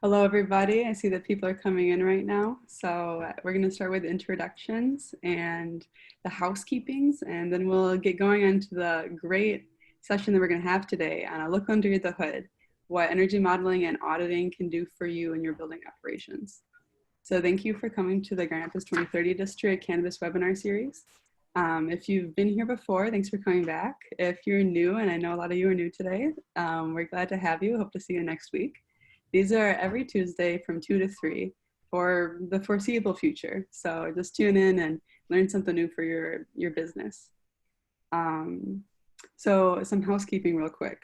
Hello, everybody. I see that people are coming in right now. So we're going to start with introductions and the housekeepings, and then we'll get going into the great session that we're going to have today on a look under the hood, what energy modeling and auditing can do for you in your building operations. So thank you for coming to the Grand Rapids 2030 District Cannabis webinar series. If you've been here before, thanks for coming back. If you're new, and I know a lot of you are new today, we're glad to have you. Hope to see you next week. These are every Tuesday from 2 to 3 for the foreseeable future. So just tune in and learn something new for your business. So some housekeeping real quick.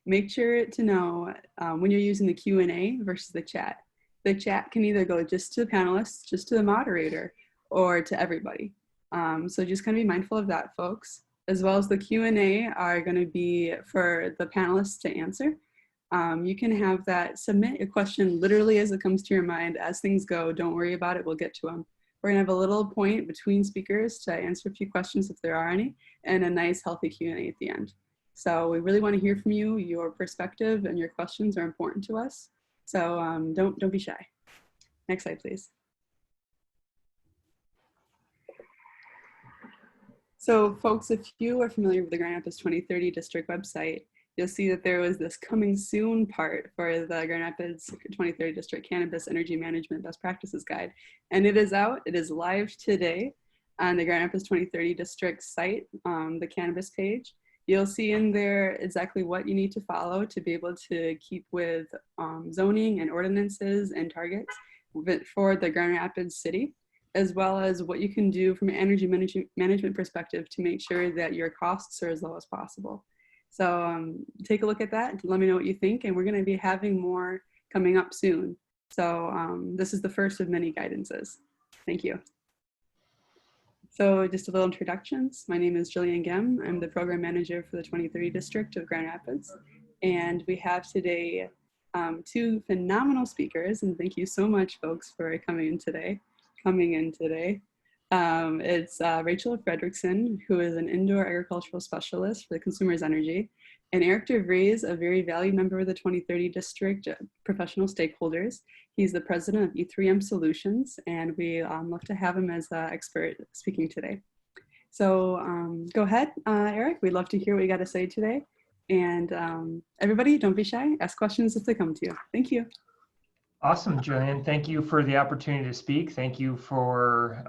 Make sure to know when you're using the Q&A versus the chat. The chat can either go just to the panelists, just to the moderator, or to everybody. So just kind of be mindful of that, folks. As well as the Q&A are going to be for the panelists to answer. You can have that, submit a question literally as it comes to your mind. As things go, don't worry about it, we'll get to them. We're gonna have a little point between speakers to answer a few questions if there are any, and a nice healthy Q&A at the end. So we really wanna hear from you. Your perspective and your questions are important to us. So don't be shy. Next slide, please. So folks, if you are familiar with the Grand Rapids 2030 District website, you'll see that there was this coming soon part for the Grand Rapids 2030 District Cannabis Energy Management Best Practices Guide. And it is out, it is live today on the Grand Rapids 2030 District site, the Cannabis page. You'll see in there exactly what you need to follow to be able to keep with zoning and ordinances and targets for the Grand Rapids city, as well as what you can do from an energy management perspective to make sure that your costs are as low as possible. So take a look at that, let me know what you think, and we're gonna be having more coming up soon. So this is the first of many guidances. Thank you. So just a little introductions. My name is Jillian Gem. I'm the program manager for the 2030 District of Grand Rapids. And we have today two phenomenal speakers, and thank you so much, folks, for coming in today. It's Rachel Fredrickson, who is an indoor agricultural specialist for the Consumers Energy, and Eric DeVries, a very valued member of the 2030 District professional stakeholders. He's the president of E3M Solutions, and we love to have him as an expert speaking today. So go ahead, Eric. We'd love to hear what you got to say today. And everybody, don't be shy. Ask questions if they come to you. Thank you. Awesome, Julian. Thank you for the opportunity to speak. Thank you for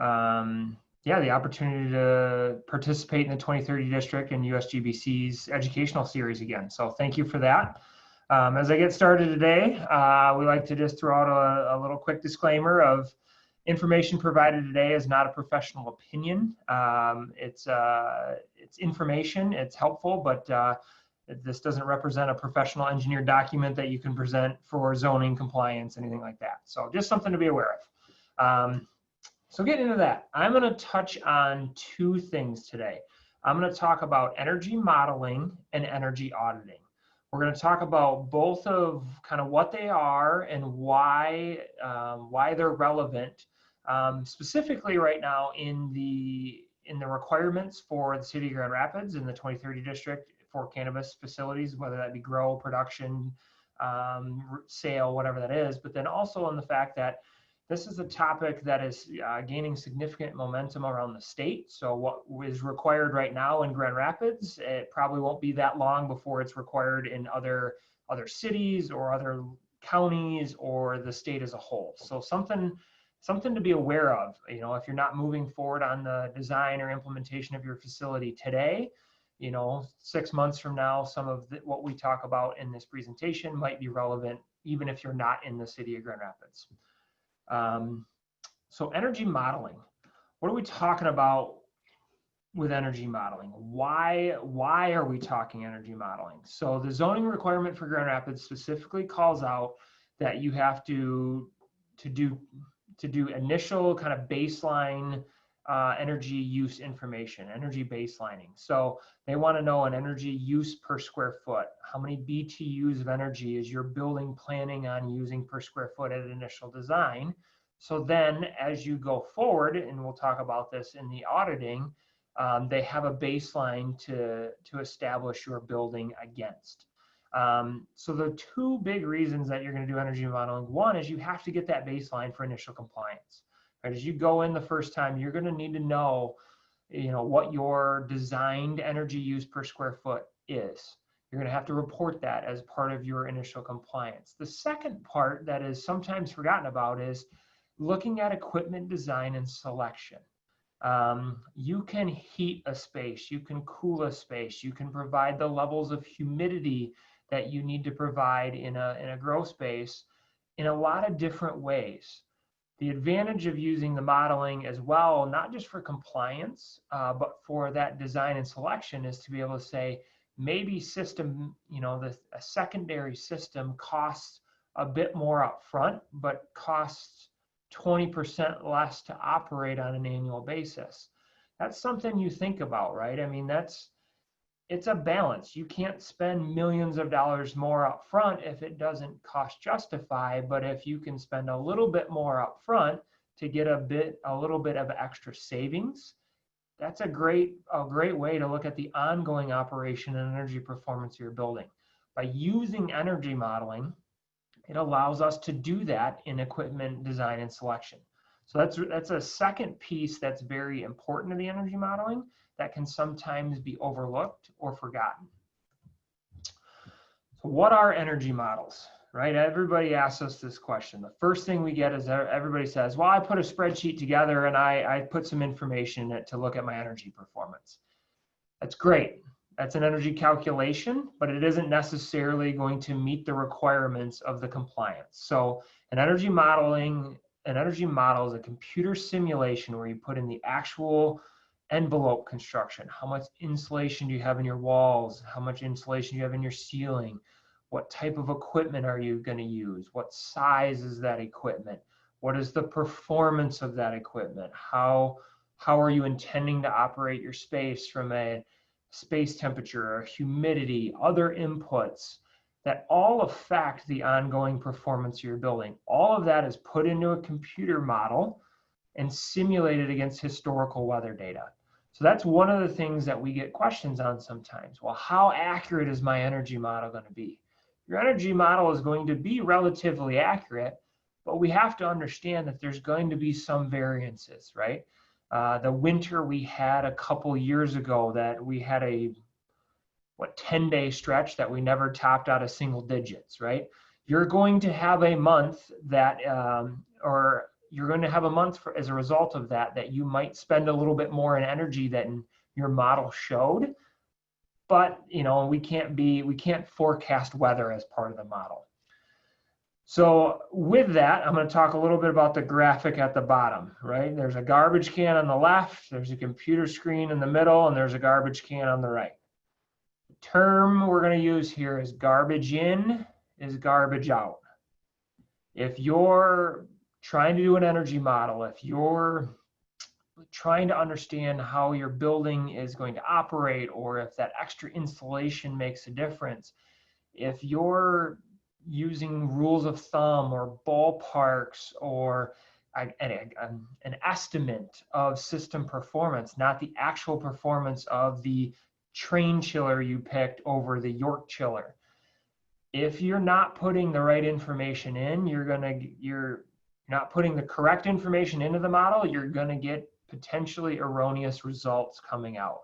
the opportunity to participate in the 2030 District and USGBC's educational series again. So thank you for that. As I get started today, we like to just throw out a little quick disclaimer of information provided today is not a professional opinion. It's information, it's helpful, but this doesn't represent a professional engineered document that you can present for zoning compliance, anything like that. So just something to be aware of. So getting into that, I'm going to touch on two things today. I'm going to talk about energy modeling and energy auditing. We're going to talk about both of kind of what they are and why they're relevant, specifically right now in the requirements for the City of Grand Rapids in the 2030 District for cannabis facilities, whether that be grow, production, sale, whatever that is, but then also on the fact that this is a topic that is gaining significant momentum around the state. So what is required right now in Grand Rapids, it probably won't be that long before it's required in other cities or other counties or the state as a whole. So something to be aware of. You know, if you're not moving forward on the design or implementation of your facility today, 6 months from now, some of what we talk about in this presentation might be relevant, even if you're not in the city of Grand Rapids. So energy modeling, what are we talking about with energy modeling? Why are we talking energy modeling? So the zoning requirement for Grand Rapids specifically calls out that you have to do initial kind of baseline energy use information, energy baselining. So they want to know an energy use per square foot. How many BTUs of energy is your building planning on using per square foot at initial design? So then as you go forward, and we'll talk about this in the auditing, they have a baseline to establish your building against. So the two big reasons that you're going to do energy modeling, one is you have to get that baseline for initial compliance. Right? As you go in the first time, you're going to need to know, what your designed energy use per square foot is. You're going to have to report that as part of your initial compliance. The second part that is sometimes forgotten about is looking at equipment design and selection. You can heat a space, you can cool a space, you can provide the levels of humidity that you need to provide in a grow space in a lot of different ways. The advantage of using the modeling as well, not just for compliance, but for that design and selection, is to be able to say, maybe system, a secondary system costs a bit more up front, but costs 20% less to operate on an annual basis. That's something you think about, right? I mean, it's a balance. You can't spend millions of dollars more up front if it doesn't cost justify, but if you can spend a little bit more up front to get a little bit of extra savings, that's a great way to look at the ongoing operation and energy performance of your building. By using energy modeling, it allows us to do that in equipment design and selection. So that's a second piece that's very important to the energy modeling that can sometimes be overlooked or forgotten. So what are energy models, right? Everybody asks us this question. The first thing we get is everybody says, well, I put a spreadsheet together and I put some information in it to look at my energy performance. That's great. That's an energy calculation, but it isn't necessarily going to meet the requirements of the compliance. So an energy model is a computer simulation where you put in the actual envelope construction. How much insulation do you have in your walls? How much insulation do you have in your ceiling? What type of equipment are you going to use? What size is that equipment? What is the performance of that equipment? How are you intending to operate your space from a space temperature or humidity, other inputs that all affect the ongoing performance of your building? All of that is put into a computer model and simulated against historical weather data. So that's one of the things that we get questions on sometimes. Well, how accurate is my energy model going to be? Your energy model is going to be relatively accurate, but we have to understand that there's going to be some variances, right? The winter we had a couple years ago that we had a 10-day stretch that we never topped out of single digits, right? You're going to have a month that, or you're going to have a month as a result of that you might spend a little bit more in energy than your model showed. But we can't forecast weather as part of the model. So with that, I'm going to talk a little bit about the graphic at the bottom, right? There's a garbage can on the left, there's a computer screen in the middle, and there's a garbage can on the right. The term we're going to use here is garbage in is garbage out. If you're trying to do an energy model, if you're trying to understand how your building is going to operate, or if that extra insulation makes a difference, if you're using rules of thumb or ballparks or an estimate of system performance, not the actual performance of the train chiller you picked over the York chiller. If you're not putting the right information in, you're not putting the correct information into the model, you're going to get potentially erroneous results coming out.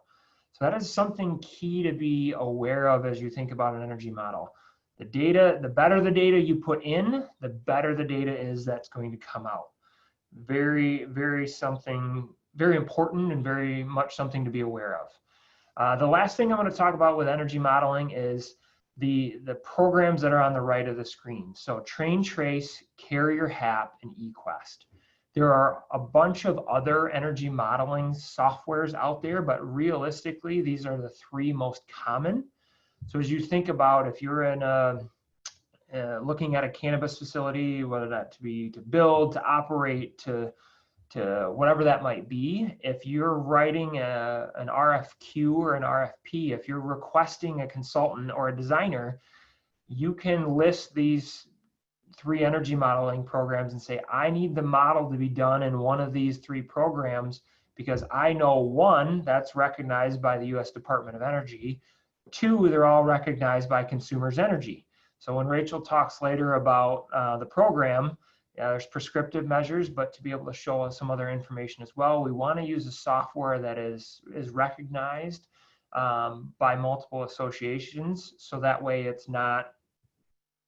So that is something key to be aware of as you think about an energy model. The better the data you put in, the better the data is that's going to come out. Very, very important and very much something to be aware of. The last thing I'm going to talk about with energy modeling is the programs that are on the right of the screen. So Train Trace, Carrier HAP, and eQuest. There are a bunch of other energy modeling softwares out there, but realistically, these are the three most common. So as you think about if you're in looking at a cannabis facility, whether that to build, to operate, to whatever that might be, if you're writing an RFQ or an RFP, if you're requesting a consultant or a designer, you can list these three energy modeling programs and say, I need the model to be done in one of these three programs because I know one, that's recognized by the US Department of Energy, Two, they're all recognized by Consumers Energy. So when Rachel talks later about the program, there's prescriptive measures, but to be able to show us some other information as well, we want to use a software that is recognized by multiple associations, so that way it's not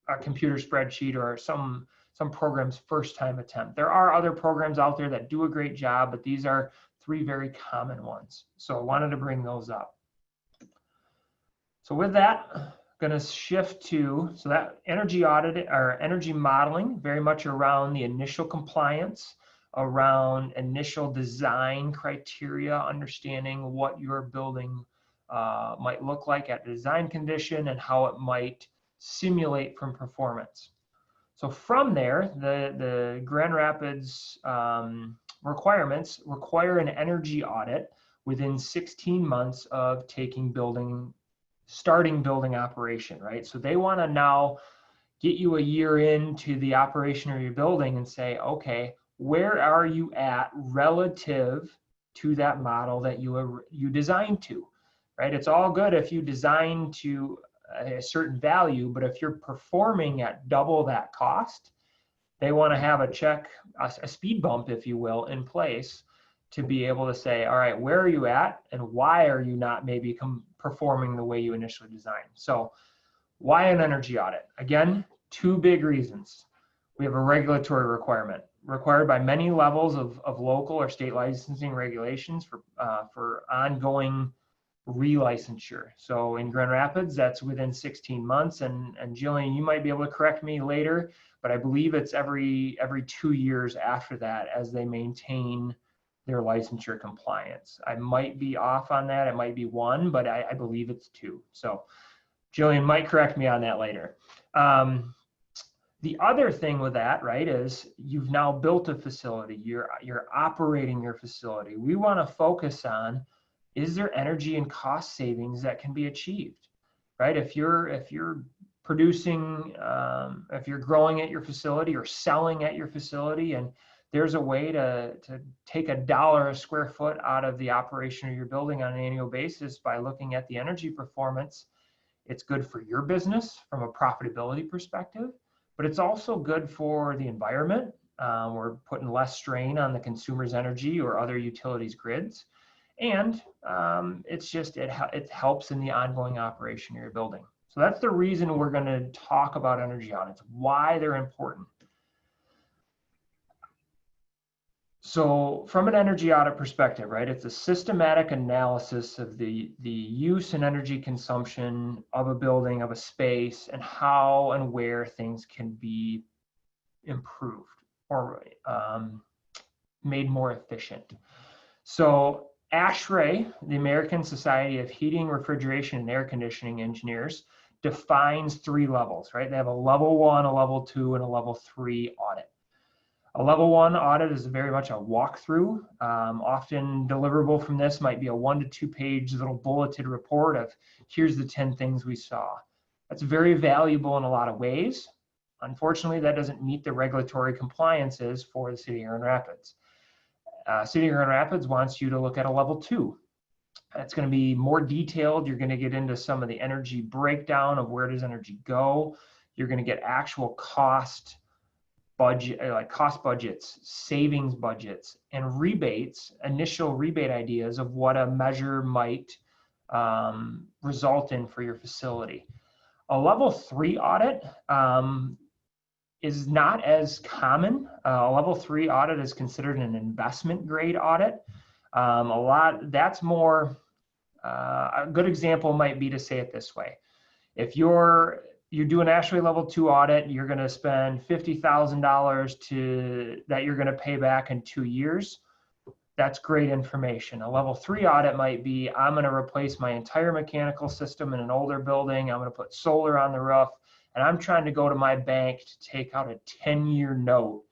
a computer spreadsheet or some program's first time attempt. There are other programs out there that do a great job, but these are three very common ones. So I wanted to bring those up. So with that, I'm going to shift to, so that energy audit or energy modeling, very much around the initial compliance, around initial design criteria, understanding what your building might look like at design condition and how it might simulate from performance. So from there, the Grand Rapids requirements require an energy audit within 16 months of starting building operation, right? So they want to now get you a year into the operation of your building and say, okay, where are you at relative to that model that you designed to, right? It's all good if you design to a certain value, but if you're performing at double that cost, they want to have a speed bump, if you will, in place to be able to say, all right, where are you at and why are you not maybe performing the way you initially designed? So why an energy audit? Again, two big reasons. We have a regulatory requirement required by many levels of local or state licensing regulations for ongoing relicensure. So in Grand Rapids, that's within 16 months. And Jillian, you might be able to correct me later, but I believe it's every 2 years after that as they maintain their licensure compliance. I might be off on that. It might be 1, but I believe it's 2. So Jillian might correct me on that later. The other thing with that, right, is you've now built a facility. You're operating your facility. We want to focus on, is there energy and cost savings that can be achieved, right? If you're producing, if you're growing at your facility or selling at your facility, and there's a way to take $1 a square foot out of the operation of your building on an annual basis by looking at the energy performance, it's good for your business from a profitability perspective, but it's also good for the environment. We're putting less strain on the consumer's energy or other utilities grids. And it helps in the ongoing operation of your building. So that's the reason we're going to talk about energy audits, why they're important. So from an energy audit perspective, right, it's a systematic analysis of the use and energy consumption of a building, of a space, and how and where things can be improved or made more efficient. So ASHRAE, the American Society of Heating, Refrigeration, and Air Conditioning Engineers, defines 3 levels, right? They have a level 1, a level 2, and a level 3 audit. A level 1 audit is very much a walkthrough. Often deliverable from this might be a 1 to 2 page little bulleted report of, here's the 10 things we saw. That's very valuable in a lot of ways. Unfortunately, that doesn't meet the regulatory compliances for the City of Grand Rapids. City of Grand Rapids wants you to look at a level 2. That's going to be more detailed. You're going to get into some of the energy breakdown of where does energy go. You're going to get actual cost budgets, savings budgets, and rebates, initial rebate ideas of what a measure might result in for your facility. A level 3 audit is not as common. A level 3 audit is considered an investment grade audit. That's more, a good example might be to say it this way. If you do an ASHRAE level 2 audit, you're going to spend $50,000 that you're going to pay back in 2 years. That's great information. A level 3 audit might be, I'm going to replace my entire mechanical system in an older building. I'm going to put solar on the roof, and I'm trying to go to my bank to take out a 10-year note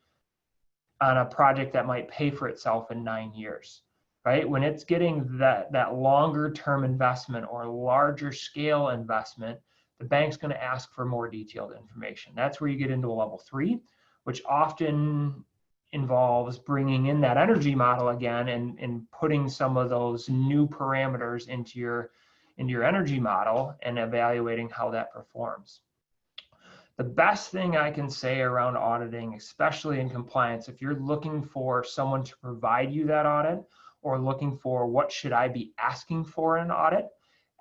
on a project that might pay for itself in 9 years, right? When it's getting that longer term investment or larger scale investment, the bank's going to ask for more detailed information. That's where you get into a level 3, which often involves bringing in that energy model again and putting some of those new parameters into into your energy model and evaluating how that performs. The best thing I can say around auditing, especially in compliance, if you're looking for someone to provide you that audit or looking for what should I be asking for in an audit,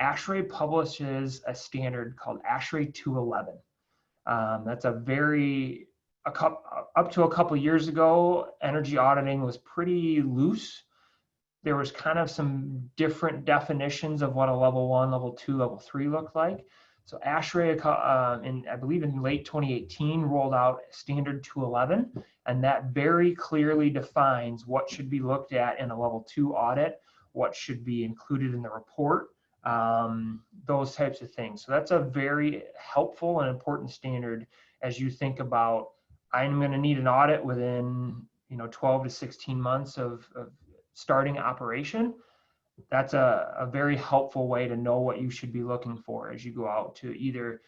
ASHRAE publishes a standard called ASHRAE 211. That's up to a couple years ago, energy auditing was pretty loose. There was kind of some different definitions of what a level 1, level 2, level 3 looked like. So ASHRAE, I believe in late 2018, rolled out standard 211, and that very clearly defines what should be looked at in a level 2 audit, what should be included in the report, those types of things. So that's a very helpful and important standard as you think about, I'm going to need an audit within 12 to 16 months of starting operation. That's a very helpful way to know what you should be looking for as you go out to either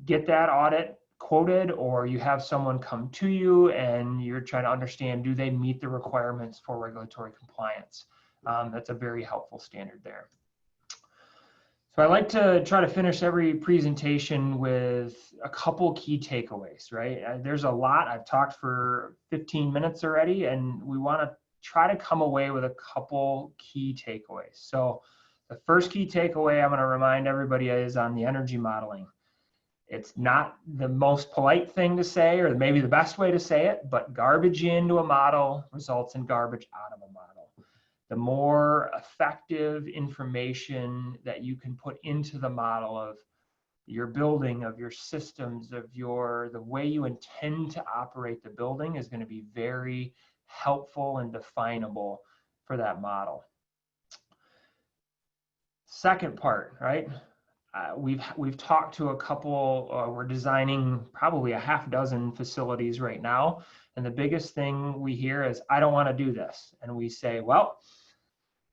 get that audit quoted or you have someone come to you and you're trying to understand, do they meet the requirements for regulatory compliance? That's a very helpful standard there. So I like to try to finish every presentation with a couple key takeaways, right? There's a lot. I've talked for 15 minutes already, and we want to try to come away with a couple key takeaways. So the first key takeaway I'm going to remind everybody is on the energy modeling. It's not the most polite thing to say, or maybe the best way to say it, but garbage into a model results in garbage out of a model. The more effective information that you can put into the model of your building, of your systems, of the way you intend to operate the building is going to be very helpful and definable for that model. Second part, right? We've talked to a couple, we're designing probably a half dozen facilities right now. And the biggest thing we hear is, I don't want to do this. And we say, well,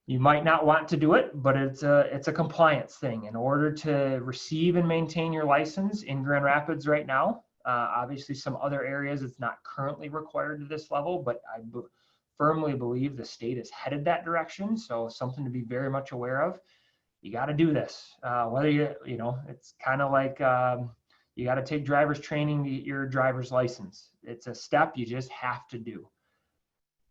you might not want to do it, but it's a compliance thing. In order to receive and maintain your license in Grand Rapids right now, obviously some other areas it's not currently required to this level, but I firmly believe the state is headed that direction. So something to be very much aware of. You got to do this. Whether it's kind of like you got to take driver's training to get your driver's license. It's a step you just have to do.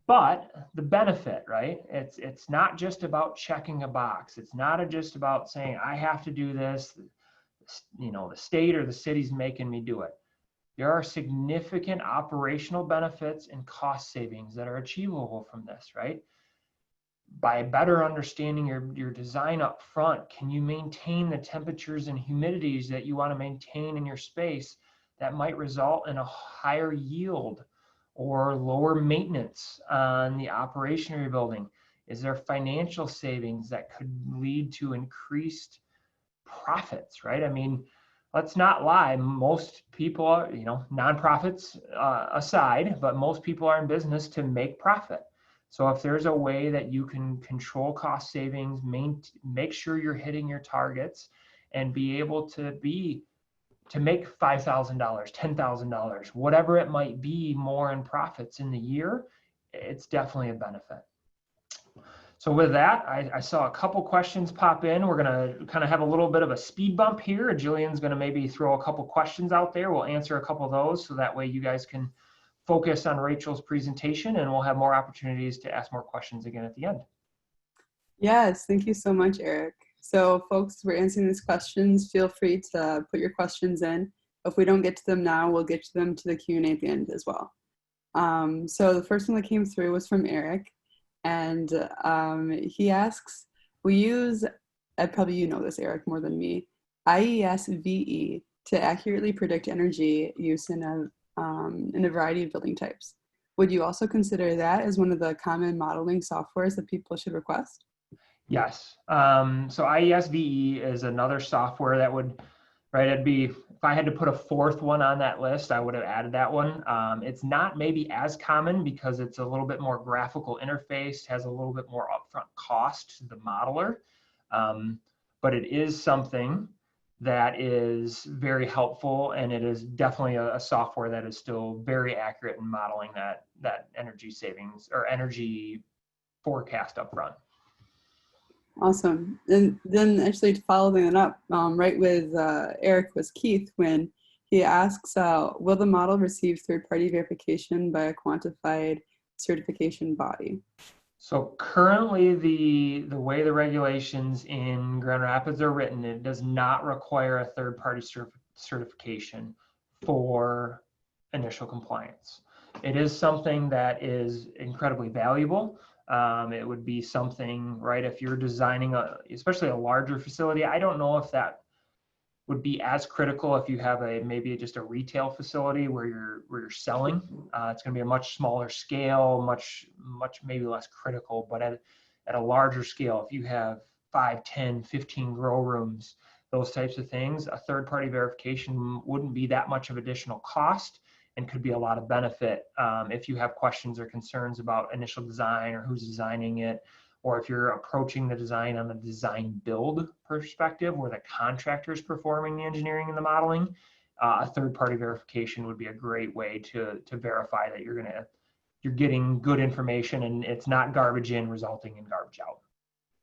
But the benefit, right? It's not just about checking a box. It's not just about saying, I have to do this. The state or the city's making me do it. There are significant operational benefits and cost savings that are achievable from this, right? By better understanding your design up front, can you maintain the temperatures and humidities that you want to maintain in your space that might result in a higher yield or lower maintenance on the operation of your building? Is there financial savings that could lead to increased profits, right? I mean, let's not lie. Most people are, nonprofits aside, but most people are in business to make profit. So if there's a way that you can control cost savings, make sure you're hitting your targets and be able to make $5,000, $10,000, whatever it might be more in profits in the year, it's definitely a benefit. So with that, I saw a couple questions pop in. We're going to kind of have a little bit of a speed bump here. Jillian's going to maybe throw a couple questions out there. We'll answer a couple of those so that way you guys can focus on Rachel's presentation and we'll have more opportunities to ask more questions again at the end. Yes, thank you so much, Eric. So folks, we're answering these questions. Feel free to put your questions in. If we don't get to them now, we'll get to them to the Q&A at the end as well. So the first one that came through was from Eric. And he asks, we use, probably you know this, Eric, more than me, IESVE to accurately predict energy use in a variety of building types. Would you also consider that as one of the common modeling softwares that people should request? Yes. So IESVE is another software that would, right, it'd be, if I had to put a fourth one on that list, I would have added that one. It's not maybe as common because it's a little bit more graphical interface, has a little bit more upfront cost to the modeler. But it is something that is very helpful, and it is definitely a software that is still very accurate in modeling that energy savings or energy forecast upfront. Awesome. And then actually to follow that up, right with Eric was Keith when he asks, will the model receive third-party verification by a quantified certification body? So currently the way the regulations in Grand Rapids are written, it does not require a third-party certification for initial compliance. It is something that is incredibly valuable. It would be something, right, if you're designing especially a larger facility, I don't know if that would be as critical if you have maybe just a retail facility where you're selling. It's going to be a much smaller scale, much maybe less critical. But at a larger scale, if you have 5, 10, 15 grow rooms, those types of things, a third-party verification wouldn't be that much of additional cost and could be a lot of benefit if you have questions or concerns about initial design or who's designing it, or if you're approaching the design on the design build perspective where the contractor is performing the engineering and the modeling, a third-party verification would be a great way to verify that you're getting good information and it's not garbage in resulting in garbage out.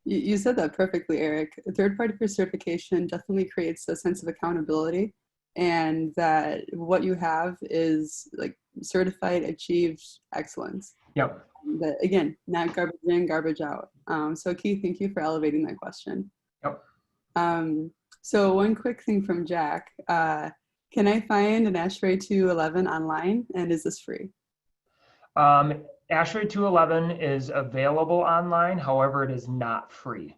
You said that perfectly, Eric. Third-party certification definitely creates a sense of accountability, and that what you have is like certified, achieved excellence. Yep. That again, not garbage in, garbage out. So Keith, thank you for elevating that question. Yep. So one quick thing from Jack, can I find an ASHRAE 211 online, and is this free? ASHRAE 211 is available online, however, it is not free.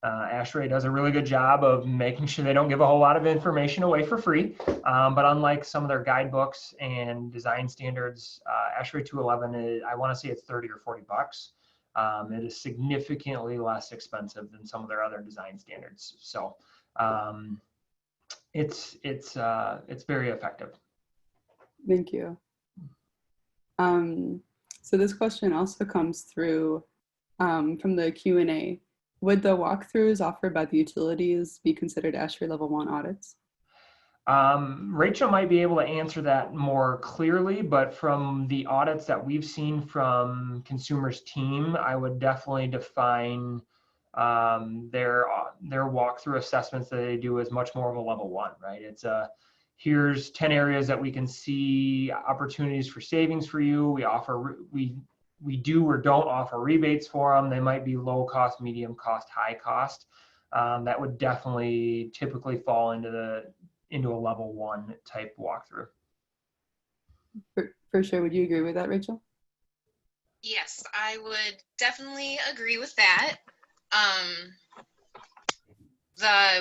ASHRAE does a really good job of making sure they don't give a whole lot of information away for free, but unlike some of their guidebooks and design standards, ASHRAE 211 I want to say it's 30 or 40 bucks. It is significantly less expensive than some of their other design standards. So it's very effective. Thank you. So this question also comes through from the Q&A. Would the walkthroughs offered by the utilities be considered ASHRAE Level 1 audits? Rachel might be able to answer that more clearly, but from the audits that we've seen from Consumers team, I would definitely define their walkthrough assessments that they do as much more of a level 1, right? It's here's 10 areas that we can see opportunities for savings for you. We do or don't offer rebates for them. They might be low cost, medium cost, high cost. That would definitely typically fall into a level 1 type walkthrough. For sure. Would you agree with that, Rachel? Yes, I would definitely agree with that.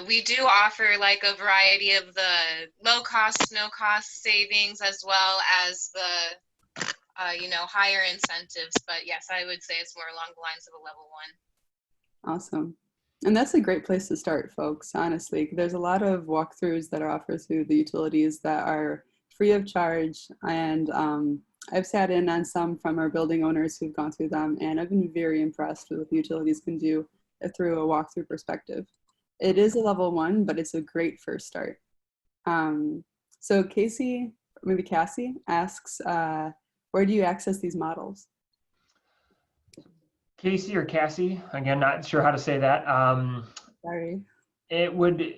We do offer like a variety of the low cost, no cost savings, as well as the higher incentives. But yes, I would say it's more along the lines of a level 1. Awesome. And that's a great place to start, folks, honestly. There's a lot of walkthroughs that are offered through the utilities that are free of charge. And I've sat in on some from our building owners who've gone through them, and I've been very impressed with what the utilities can do through a walkthrough perspective. It is a level 1, but it's a great first start. So Cassie, maybe Cassie, asks, where do you access these models? Casey or Cassie, again, not sure how to say that. Sorry.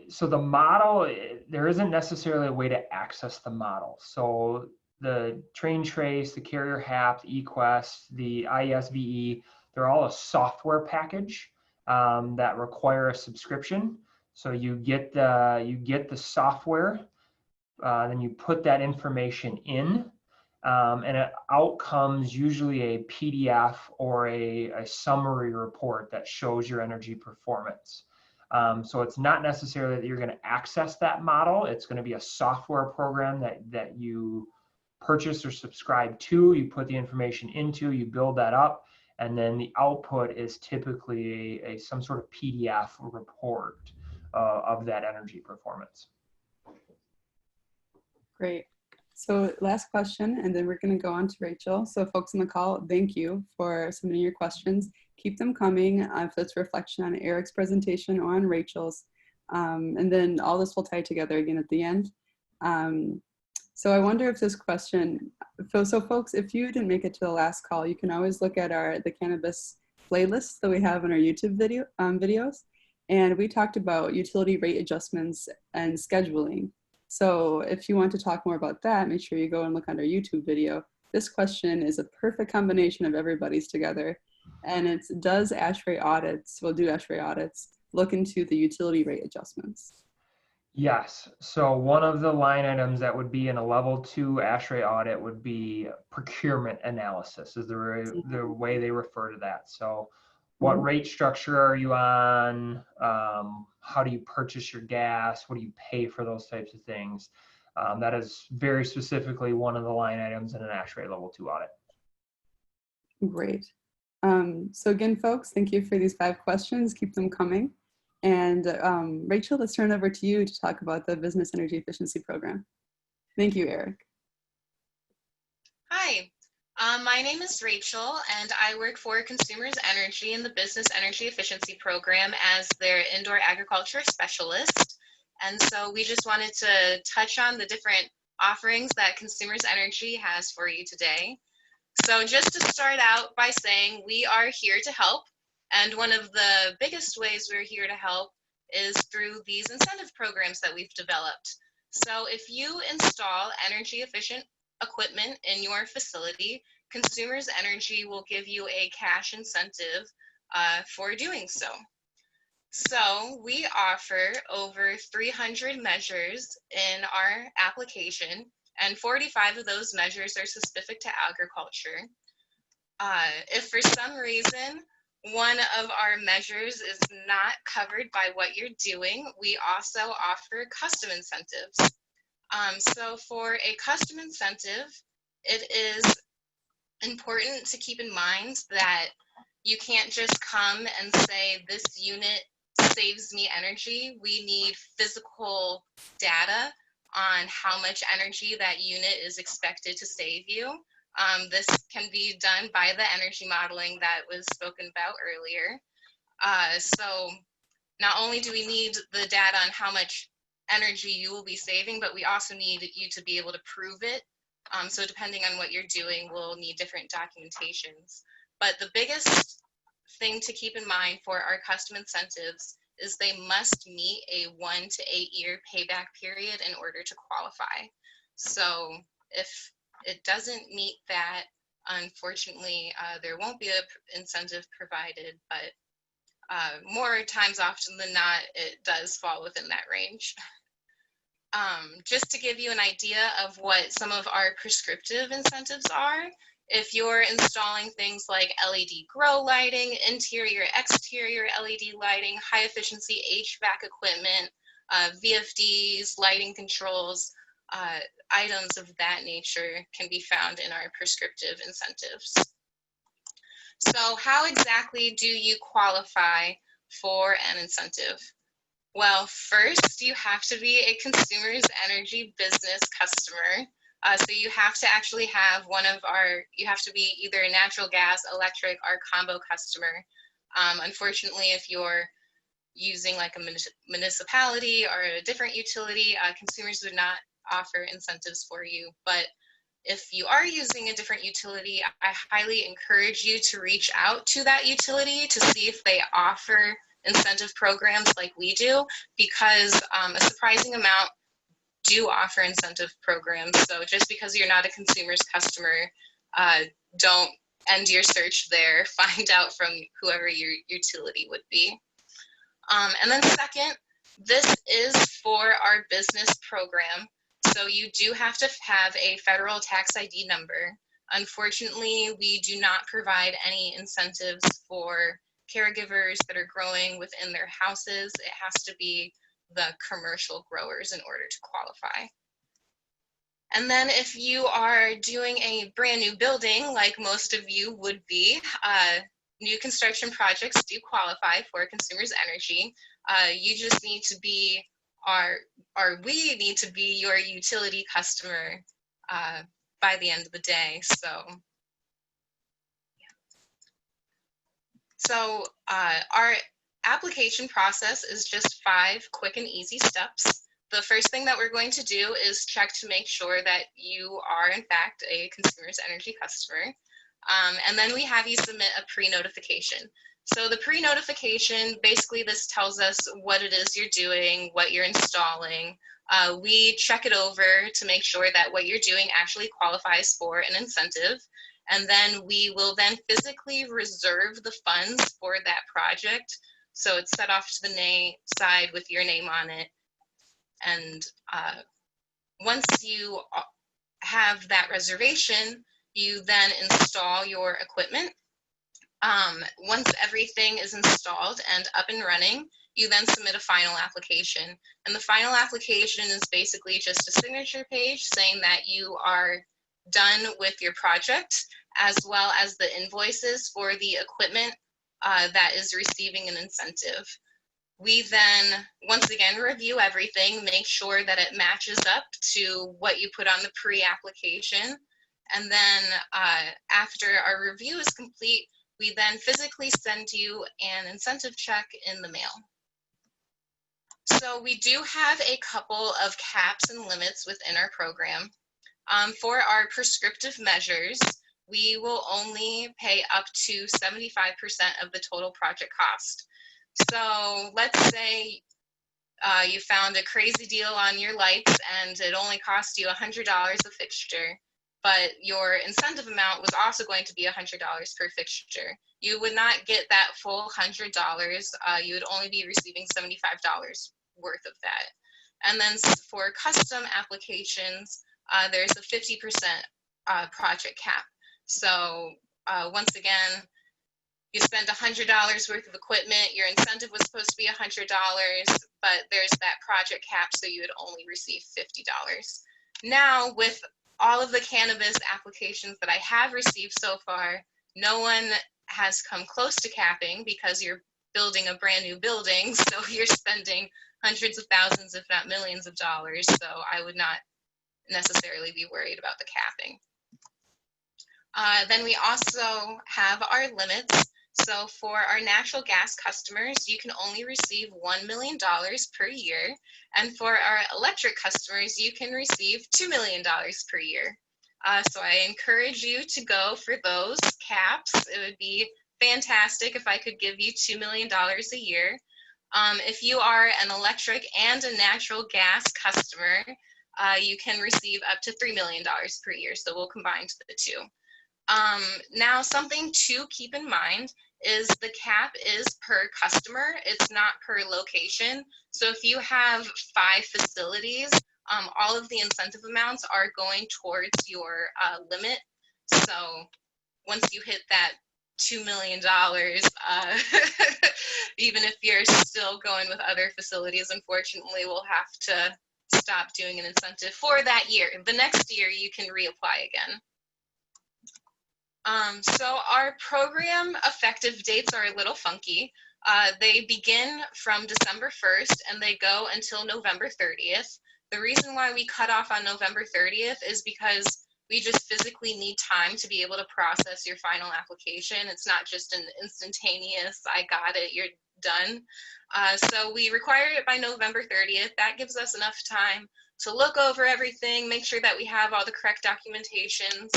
So the model, there isn't necessarily a way to access the model. So the train trace, the carrier HAP, the eQuest, the ISVE, they're all a software package that require a subscription. So you get the software, then you put that information in, and out comes usually a PDF or a summary report that shows your energy performance. So it's not necessarily that you're going to access that model. It's going to be a software program that you purchase or subscribe to, you put the information into, you build that up, and then the output is typically some sort of PDF report of that energy performance. Great. So last question, and then we're going to go on to Rachel. So folks on the call, thank you for submitting your questions. Keep them coming if it's reflection on Eric's presentation or on Rachel's. And then all this will tie together again at the end. So I wonder if this question, so folks, if you didn't make it to the last call, you can always look at the Cannabis playlists that we have in our YouTube videos. And we talked about utility rate adjustments and scheduling. So if you want to talk more about that, make sure you go and look on our YouTube video. This question is a perfect combination of everybody's together. And it's, does ASHRAE audits, we'll do ASHRAE audits, look into the utility rate adjustments? Yes. So one of the line items that would be in a level 2 ASHRAE audit would be procurement analysis, is the way they refer to that. So what rate structure are you on? How do you purchase your gas? What do you pay for those types of things? That is very specifically one of the line items in an ASHRAE level 2 audit. Great. So again, folks, thank you for these 5 questions. Keep them coming. And Rachel, let's turn it over to you to talk about the Business Energy Efficiency Program. Thank you, Eric. Hi, my name is Rachel, and I work for Consumers Energy in the Business Energy Efficiency Program as their indoor agriculture specialist. And so we just wanted to touch on the different offerings that Consumers Energy has for you today. So just to start out by saying we are here to help. And one of the biggest ways we're here to help is through these incentive programs that we've developed. So if you install energy efficient equipment in your facility, Consumers Energy will give you a cash incentive for doing so. So we offer over 300 measures in our application, and 45 of those measures are specific to agriculture. If for some reason one of our measures is not covered by what you're doing, we also offer custom incentives. So for a custom incentive, it is important to keep in mind that you can't just come and say this unit saves me energy. We need physical data on how much energy that unit is expected to save you. This can be done by the energy modeling that was spoken about earlier. So not only do we need the data on how much energy you will be saving, but we also need you to be able to prove it. So depending on what you're doing, we'll need different documentations. But the biggest thing to keep in mind for our custom incentives is they must meet a 1 to 8 year payback period in order to qualify. So if it doesn't meet that, unfortunately, there won't be an incentive provided, but more times often than not, it does fall within that range. Just to give you an idea of what some of our prescriptive incentives are, if you're installing things like LED grow lighting, interior, exterior LED lighting, high efficiency HVAC equipment, VFDs, lighting controls, items of that nature can be found in our prescriptive incentives. So how exactly do you qualify for an incentive? Well, first, you have to be a Consumers Energy business customer. So you have to actually have you have to be either a natural gas, electric, or combo customer. Unfortunately, if you're using like a municipality or a different utility, consumers would not offer incentives for you. But if you are using a different utility, I highly encourage you to reach out to that utility to see if they offer incentive programs like we do, because a surprising amount do offer incentive programs. So just because you're not a Consumers customer, don't end your search there. Find out from whoever your utility would be. And then second, this is for our business program. So you do have to have a federal tax ID number. Unfortunately, we do not provide any incentives for caregivers that are growing within their houses. It has to be the commercial growers in order to qualify. And then if you are doing a brand new building, like most of you would be, new construction projects do qualify for Consumers Energy. You just need to be we need to be your utility customer by the end of the day. So our application process is just 5 quick and easy steps. The first thing that we're going to do is check to make sure that you are in fact a Consumers Energy customer. And then we have you submit a pre-notification. So the pre-notification, basically this tells us what it is you're doing, what you're installing. We check it over to make sure that what you're doing actually qualifies for an incentive. And then we will then physically reserve the funds for that project. So it's set off to the side with your name on it. And once you have that reservation, you then install your equipment. Once everything is installed and up and running, you then submit a final application. And the final application is basically just a signature page saying that you are done with your project, as well as the invoices for the equipment that is receiving an incentive. We then, once again, review everything, make sure that it matches up to what you put on the pre-application. And then after our review is complete, we then physically send you an incentive check in the mail. So we do have a couple of caps and limits within our program. For our prescriptive measures, we will only pay up to 75% of the total project cost. So let's say you found a crazy deal on your lights and it only cost you $100 a fixture, but your incentive amount was also going to be $100 per fixture. You would not get that full $100. You would only be receiving $75 worth of that. And then for custom applications, there's a 50% project cap. So once again, you spend $100 worth of equipment, your incentive was supposed to be $100, but there's that project cap, so you would only receive $50. Now, with all of the cannabis applications that I have received so far, no one has come close to capping because you're building a brand new building, so you're spending hundreds of thousands, if not millions of dollars, so I would not necessarily be worried about the capping. Then we also have our limits. So for our natural gas customers, you can only receive $1 million per year. And for our electric customers, you can receive $2 million per year. So I encourage you to go for those caps. It would be fantastic if I could give you $2 million a year. If you are an electric and a natural gas customer, you can receive up to $3 million per year. So we'll combine the two. Now, something to keep in mind is the cap is per customer. It's not per location. So if you have 5 facilities, all of the incentive amounts are going towards your limit. So once you hit that $2 million, even if you're still going with other facilities, unfortunately, we'll have to stop doing an incentive for that year. The next year, you can reapply again. So our program effective dates are a little funky. They begin from December 1st and they go until November 30th. The reason why we cut off on November 30th is because we just physically need time to be able to process your final application. It's not just an instantaneous, I got it, you're done. So we require it by November 30th. That gives us enough time to look over everything, make sure that we have all the correct documentations.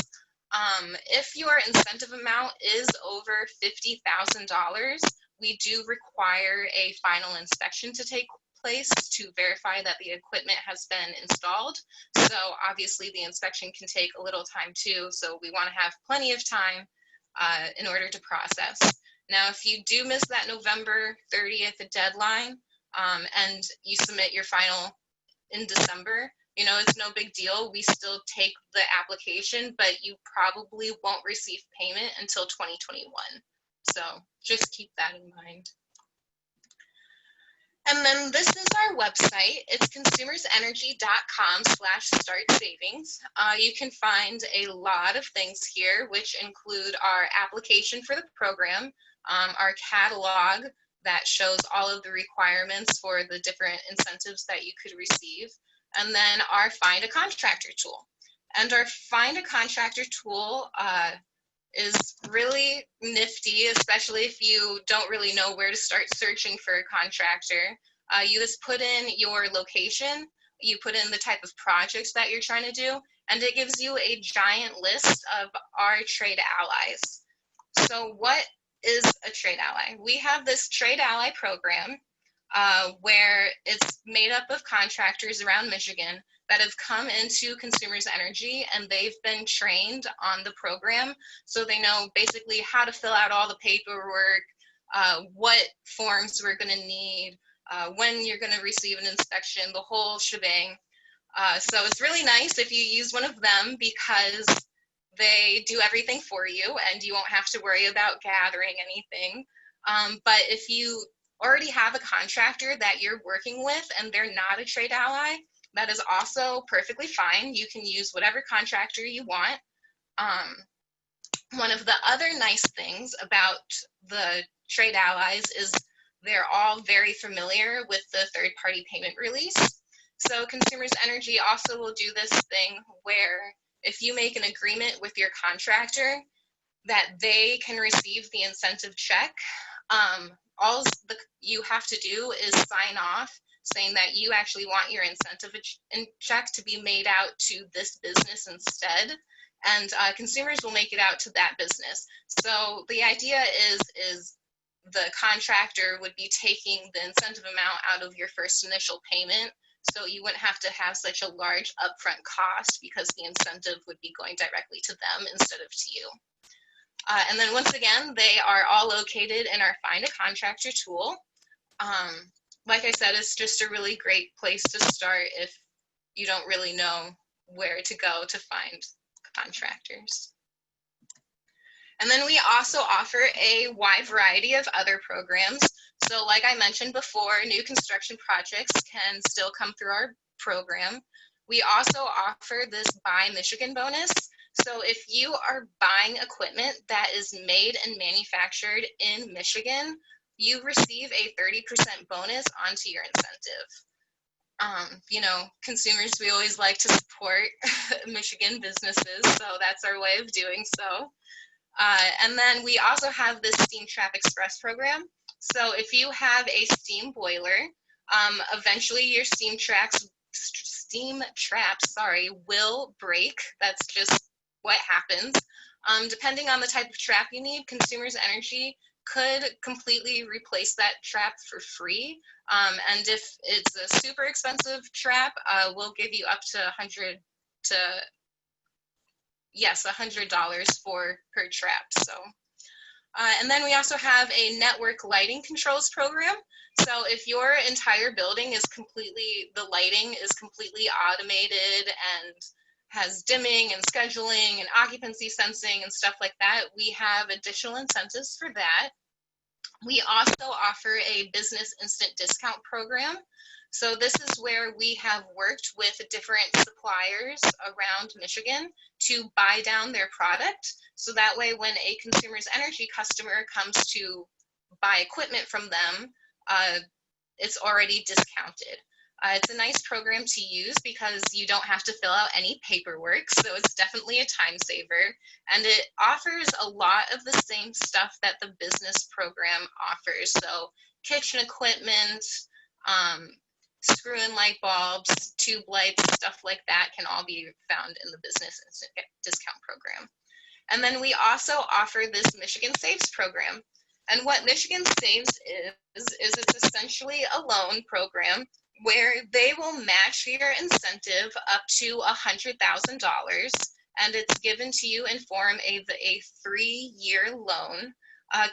If your incentive amount is over $50,000, we do require a final inspection to take place to verify that the equipment has been installed. So obviously the inspection can take a little time too, so we want to have plenty of time in order to process. Now, if you do miss that November 30th deadline and you submit your final in December, you know, it's no big deal. We still take the application, but you probably won't receive payment until 2021. So just keep that in mind. And then this is our website. It's consumersenergy.com/start-savings. You can find a lot of things here, which include our application for the program, our catalog that shows all of the requirements for the different incentives that you could receive, and then our Find a Contractor tool. And our Find a Contractor tool is really nifty, especially if you don't really know where to start searching for a contractor. You just put in your location, you put in the type of projects that you're trying to do, and it gives you a giant list of our trade allies. So what is a trade ally? We have this trade ally program where it's made up of contractors around Michigan that have come into Consumers Energy, and they've been trained on the program. So they know basically how to fill out all the paperwork, what forms we're going to need, when you're going to receive an inspection, the whole shebang. So it's really nice if you use one of them, because they do everything for you and you won't have to worry about gathering anything. But if you already have a contractor that you're working with and they're not a trade ally, that is also perfectly fine. You can use whatever contractor you want. One of the other nice things about the trade allies is they're all very familiar with the third-party payment release. So Consumers Energy also will do this thing where if you make an agreement with your contractor that they can receive the incentive check, all you have to do is sign off saying that you actually want your incentive check to be made out to this business instead, and consumers will make it out to that business. So the idea is the contractor would be taking the incentive amount out of your first initial payment, so you wouldn't have to have such a large upfront cost because the incentive would be going directly to them instead of to you. And then once again, they are all located in our Find a Contractor tool. Like I said, it's just a really great place to start if you don't really know where to go to find contractors. And then we also offer a wide variety of other programs. So like I mentioned before, new construction projects can still come through our program. We also offer this Buy Michigan bonus. So if you are buying equipment that is made and manufactured in Michigan, you receive a 30% bonus onto your incentive. You know, consumers, we always like to support Michigan businesses, so that's our way of doing so. And then we also have this Steam Trap Express program. So if you have a steam boiler, eventually your steam traps will break. That's just what happens. Depending on the type of trap you need, Consumers Energy could completely replace that trap for free. And if it's a super expensive trap, we'll give you up to $100 per trap. So, and then we also have a network lighting controls program. So if your entire building is the lighting is completely automated and has dimming and scheduling and occupancy sensing and stuff like that, we have additional incentives for that. We also offer a business instant discount program. So this is where we have worked with different suppliers around Michigan to buy down their product. So that way when a Consumers Energy customer comes to buy equipment from them, it's already discounted. It's a nice program to use because you don't have to fill out any paperwork, so it's definitely a time saver, and it offers a lot of the same stuff that the business program offers. So kitchen equipment, screw-in light bulbs, tube lights, stuff like that can all be found in the business instant discount program. And then we also offer this Michigan Saves program. And what Michigan Saves is it's essentially a loan program where they will match your incentive up to $100,000, and it's given to you in form of a 3-year loan.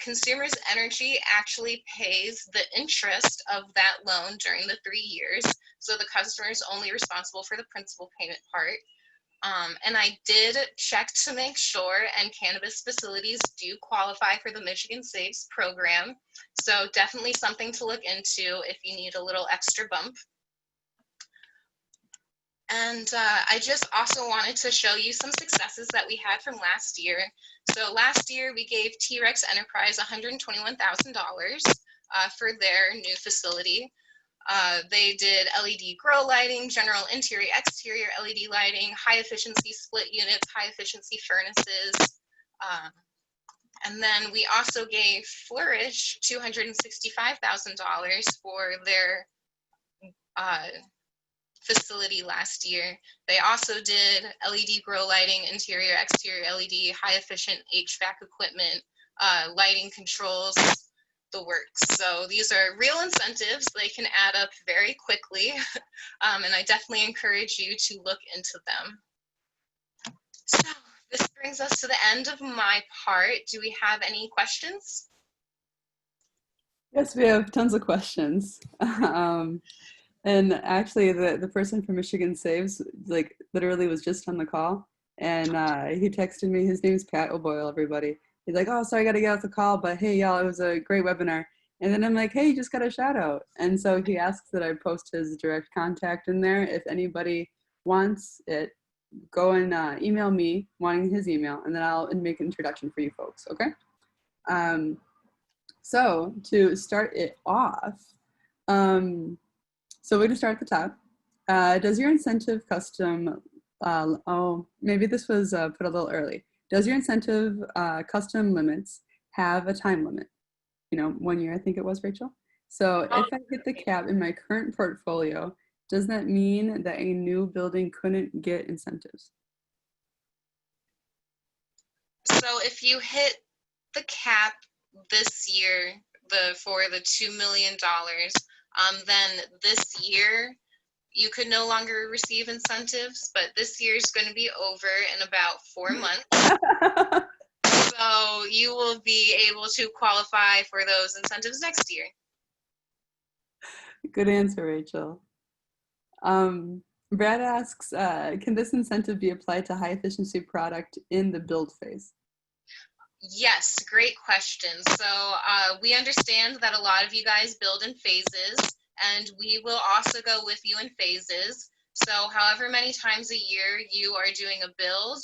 Consumers Energy actually pays the interest of that loan during the 3 years, so the customer is only responsible for the principal payment part. And I did check to make sure, and cannabis facilities do qualify for the Michigan Saves program. So definitely something to look into if you need a little extra bump. And I just also wanted to show you some successes that we had from last year. So last year we gave T-Rex Enterprise $121,000 for their new facility. They did LED grow lighting, general interior, exterior LED lighting, high efficiency split units, high efficiency furnaces. And then we also gave Flourish $265,000 for their facility last year. They also did LED grow lighting, interior, exterior LED, high efficient HVAC equipment, lighting controls, the works. So these are real incentives. They can add up very quickly. And I definitely encourage you to look into them. So this brings us to the end of my part. Do we have any questions? Yes, we have tons of questions. And actually, the person from Michigan Saves, like, literally was just on the call, and he texted me. His name's Pat O'Boyle, everybody. He's like, oh, sorry, I got to get off the call, but hey, y'all, it was a great webinar. And then I'm like, hey, you just got a shout out. And so he asks that I post his direct contact in there. If anybody wants it, go and email me wanting his email, and then I'll make an introduction for you folks, okay? So to start it off, so we're going to start at the top. Does your incentive custom, oh, maybe this was put a little early. Does your incentive custom limits have a time limit? You know, 1 year, I think it was, Rachel. So if I hit the cap in my current portfolio, does that mean that a new building couldn't get incentives? So if you hit the cap this year, for the $2 million, then this year you could no longer receive incentives, but this year is going to be over in about 4 months. So you will be able to qualify for those incentives next year. Good answer, Rachel. Brad asks, can this incentive be applied to high efficiency product in the build phase? Yes, great question. So we understand that a lot of you guys build in phases, and we will also go with you in phases. So however many times a year you are doing a build,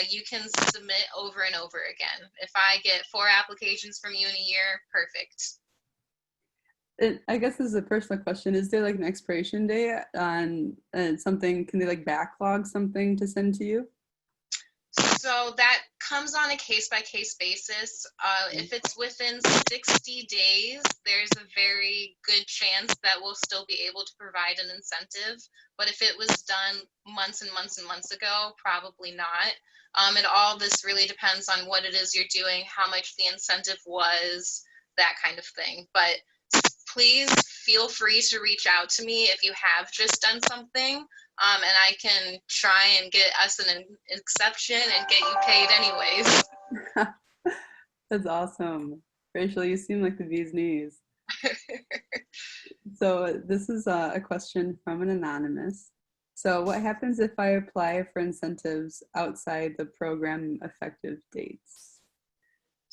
you can submit over and over again. If I get 4 applications from you in a year, perfect. I guess this is a personal question. Is there like an expiration date on something? Can they like backlog something to send to you? So that comes on a case-by-case basis. If it's within 60 days, there's a very good chance that we'll still be able to provide an incentive. But if it was done months and months and months ago, probably not. And all this really depends on what it is you're doing, how much the incentive was, that kind of thing. But please feel free to reach out to me if you have just done something. And I can try and get us an exception and get you paid anyways. That's awesome. Rachel, you seem like the bee's knees. So this is a question from an anonymous. So what happens if I apply for incentives outside the program effective dates?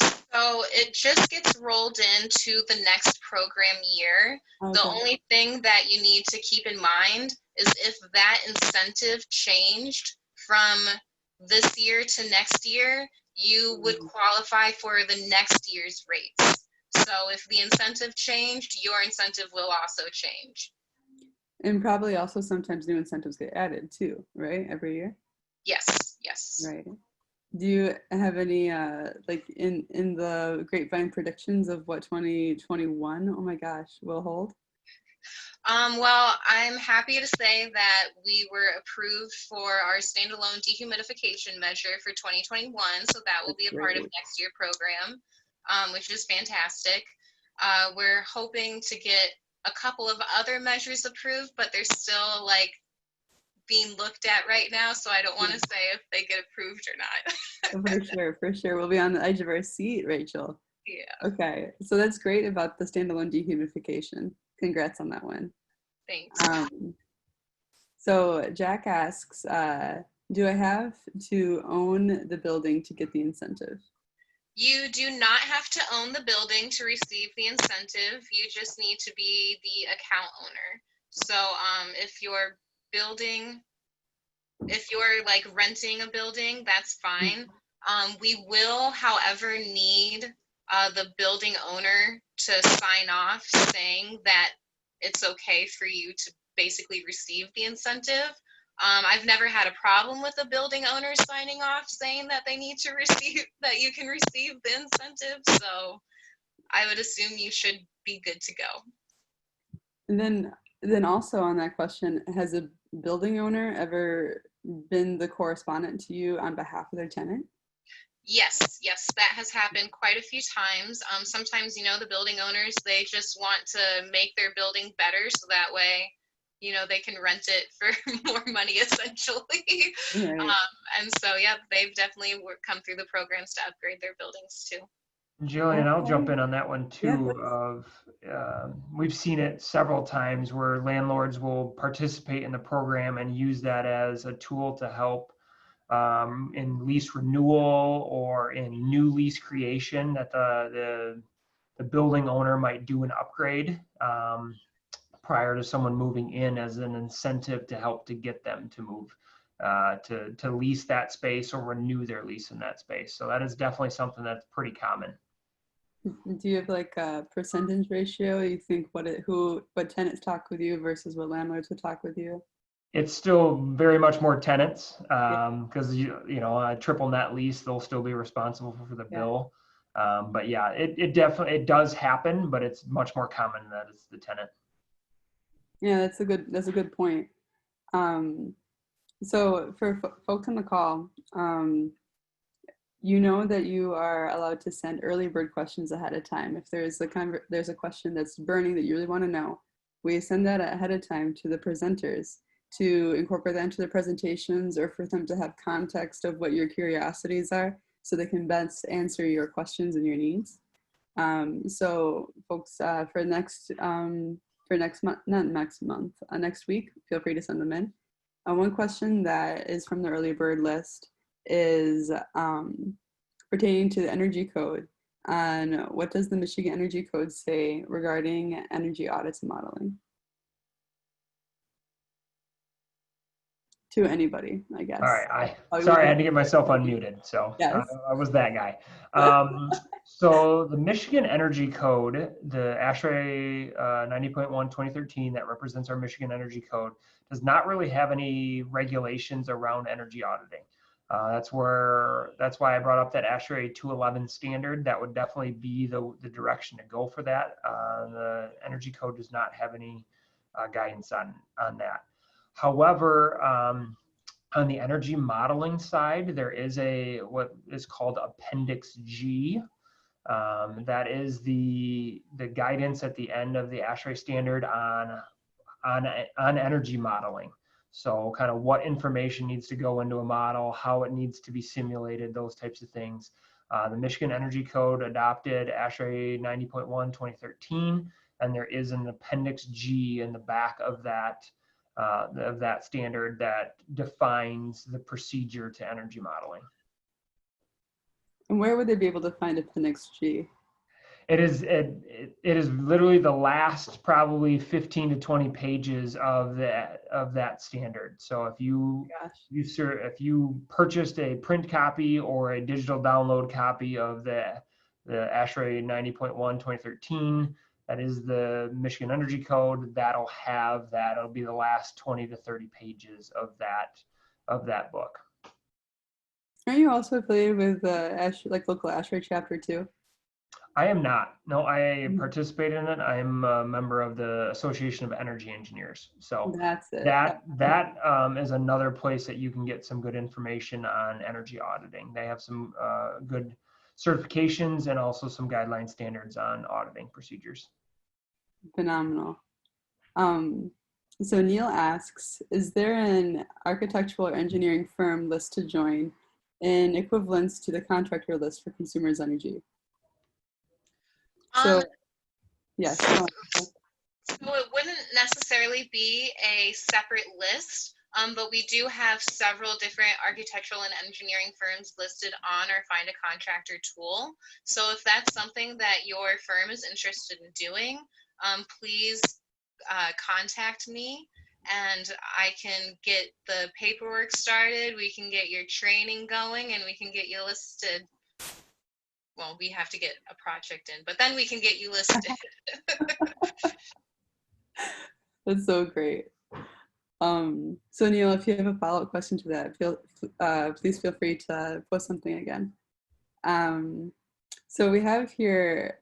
So it just gets rolled into the next program year. Okay. The only thing that you need to keep in mind is if that incentive changed from this year to next year, you would qualify for the next year's rates. So if the incentive changed, your incentive will also change. And probably also sometimes new incentives get added too, right? Every year? Yes, yes. Right. Do you have any like in the grapevine predictions of what 2021, oh my gosh, will hold? Well, I'm happy to say that we were approved for our standalone dehumidification measure for 2021, so that will be a part of next year program, which is fantastic. We're hoping to get a couple of other measures approved, but they're still like being looked at right now, so I don't want to say if they get approved or not. For sure. We'll be on the edge of our seat, Rachel. Yeah. Okay, so that's great about the standalone dehumidification. Congrats on that one. Thanks. So Jack asks, do I have to own the building to get the incentive? You do not have to own the building to receive the incentive. You just need to be the account owner. So if you're like renting a building, that's fine. We will, however, need the building owner to sign off saying that it's okay for you to basically receive the incentive. I've never had a problem with a building owner signing off saying that they need to receive, that you can receive the incentive. So I would assume you should be good to go. And then Then also on that question, has a building owner ever been the correspondent to you on behalf of their tenant? Yes, yes, that has happened quite a few times. Sometimes, the building owners, they just want to make their building better so that way, they can rent it for more money essentially. Right. And so, yeah, they've definitely come through the programs to upgrade their buildings too. Jillian, I'll jump in on that one Yeah, too. We've seen it several times where landlords will participate in the program and use that as a tool to help in lease renewal or in new lease creation, that the building owner might do an upgrade prior to someone moving in as an incentive to help to get them to move to lease that space or renew their lease in that space. So that is definitely something that's pretty common. Do you have like a percentage ratio? You think what tenants talk with you versus what landlords would talk with you? It's still very much more tenants Yeah. because a triple net lease, they'll still be responsible for the Yeah. bill. But yeah, it definitely does happen, but it's much more common that it's the tenant. Yeah, that's a good point. So for folks on the call, you know that you are allowed to send early bird questions ahead of time. If there's a question that's burning that you really want to know, we send that ahead of time to the presenters to incorporate that into their presentations or for them to have context of what your curiosities are so they can best answer your questions and your needs. So folks, for next month, not next month, next week, feel free to send them in. One question that is from the early bird list is pertaining to the energy code. And what does the Michigan Energy Code say regarding energy audits and modeling? To anybody, I guess. All right, Oh, sorry, I had to get myself unmuted, so yes. I was that guy. So the Michigan Energy Code, the ASHRAE 90.1 2013 that represents our Michigan Energy Code, does not really have any regulations around energy auditing. That's why I brought up that ASHRAE 211 standard. That would definitely be the direction to go for that. The Energy Code does not have any guidance on that. However, on the energy modeling side, there is what is called Appendix G. That is the guidance at the end of the ASHRAE standard on energy modeling. So kind of what information needs to go into a model, how it needs to be simulated, those types of things. The Michigan Energy Code adopted ASHRAE 90.1 2013, and there is an Appendix G in the back of that standard that defines the procedure to energy modeling. And where would they be able to find Appendix G? It is literally the last probably 15 to 20 pages of that standard. So if you purchased a print copy or a digital download copy of the ASHRAE 90.1 2013, that is the Michigan Energy Code, that'll have that. It'll be the last 20 to 30 pages of that book. Are you also affiliated with local ASHRAE chapter too? I am not. No, I participate in it. I'm a member of the Association of Energy Engineers. So that's it. That is another place that you can get some good information on energy auditing. They have some good certifications and also some guideline standards on auditing procedures. Phenomenal. So Neil asks, is there an architectural or engineering firm list to join in equivalence to the contractor list for consumers energy? So, yes. So it wouldn't necessarily be a separate list, but we do have several different architectural and engineering firms listed on our Find a Contractor tool. So if that's something that your firm is interested in doing, please contact me and I can get the paperwork started. We can get your training going and we can get you listed. Well, we have to get a project in, but then we can get you listed. That's so great. So Neil, if you have a follow-up question to that, please feel free to post something again. So we have here,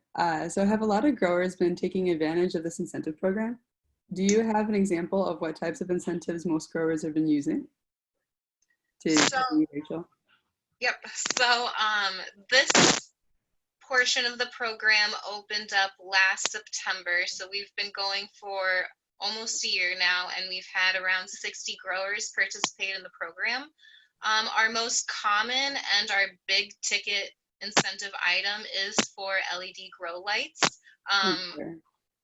so have a lot of growers been taking advantage of this incentive program? Do you have an example of what types of incentives most growers have been using? So, Rachel. yep. So this portion of the program opened up last September. So we've been going for almost a year now, and we've had around 60 growers participate in the program. Our most common and our big ticket incentive item is for LED grow lights.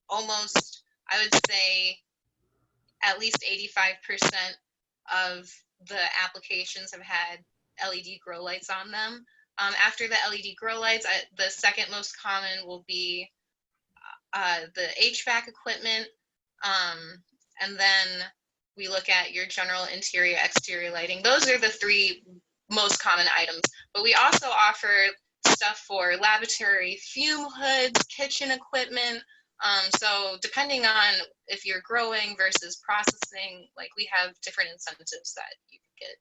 Almost, I would say, at least 85% of the applications have had LED grow lights on them. After the LED grow lights, the second most common will be the HVAC equipment. And then we look at your general interior, exterior lighting. Those are the three most common items. But we also offer stuff for laboratory fume hoods, kitchen equipment. So depending on if you're growing versus processing, like we have different incentives that you can get.